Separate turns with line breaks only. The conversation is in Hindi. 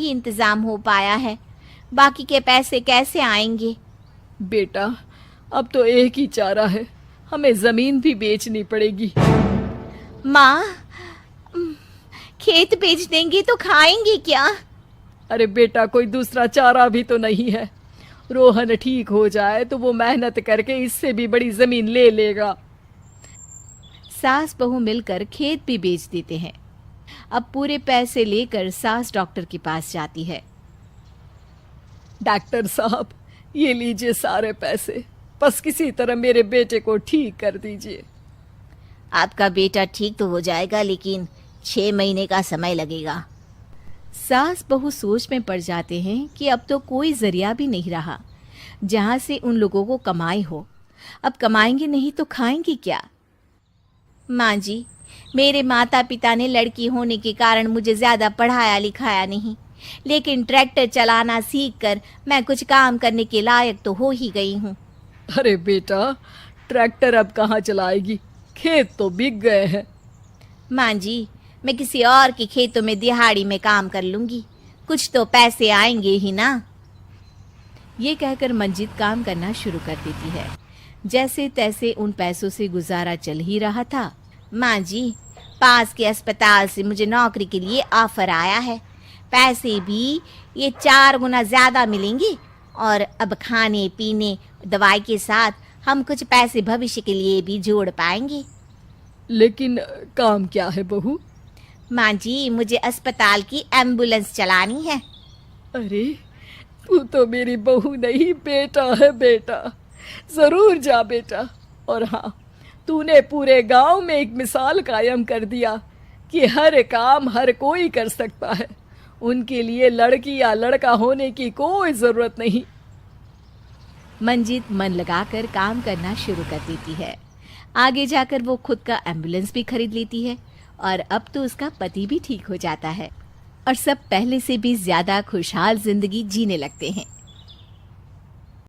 ही इंतजाम हो पाया है, बाकी के पैसे कैसे आएंगे?
बेटा, अब तो एक ही चारा है, हमें जमीन भी बेचनी पड़ेगी।
माँ, खेत बेच देंगे तो खाएंगे क्या?
अरे बेटा, कोई दूसरा चारा भी तो नहीं है। रोहन ठीक हो जाए तो वो मेहनत करके इससे भी बड़ी जमीन ले लेगा।
सास बहू मिलकर खेत भी बेच देते हैं। अब पूरे पैसे लेकर सास डॉक्टर के पास जाती है।
डॉक्टर साहब, ये लीजिए सारे पैसे, बस किसी तरह मेरे बेटे को ठीक कर दीजिए।
आपका बेटा ठीक तो हो जाएगा, लेकिन 6 महीने का समय लगेगा। सास बहू सोच में पड़ जाते हैं कि अब तो कोई जरिया भी नहीं रहा जहां से उन लोगों को कमाई हो। अब कमाएंगे नहीं तो खाएंगे क्या? माँ जी, मेरे माता पिता ने लड़की होने के कारण मुझे ज्यादा पढ़ाया लिखाया नहीं, लेकिन ट्रैक्टर चलाना सीखकर मैं कुछ काम करने के लायक तो हो ही गई हूँ।
अरे बेटा, ट्रैक्टर अब कहाँ चलाएगी, खेत तो बिक गए हैं।
माँ जी, मैं किसी और के खेतों में दिहाड़ी में काम कर लूंगी, कुछ तो पैसे आएंगे ही ना। ये कहकर मंजीत काम करना शुरू कर देती है। जैसे तैसे उन पैसों से गुजारा चल ही रहा था। माँ जी, पास के अस्पताल से मुझे नौकरी के लिए ऑफर आया है, पैसे भी ये 4 गुना ज्यादा मिलेंगे, और अब खाने पीने दवाई के साथ हम कुछ पैसे भविष्य के लिए भी जोड़ पाएंगे।
लेकिन काम क्या है बहू?
माँ जी, मुझे अस्पताल की एम्बुलेंस चलानी है।
अरे, तू तो मेरी बहू नहीं, बेटा है बेटा। जरूर जा बेटा। और हाँ, तूने पूरे गांव में एक मिसाल कायम कर दिया कि हर काम हर कोई कर सकता है। उनके लिए लड़की या लड़का होने की कोई जरूरत नहीं।
मंजीत मन लगाकर काम करना शुरू कर देती है। आगे जाकर वो खुद का एम्बुलेंस भी खरीद लेती है, और अब तो उसका पति भी ठीक हो जाता है और सब पहले से भी ज्यादा खुशहाल जिंदगी जीने लगते हैं।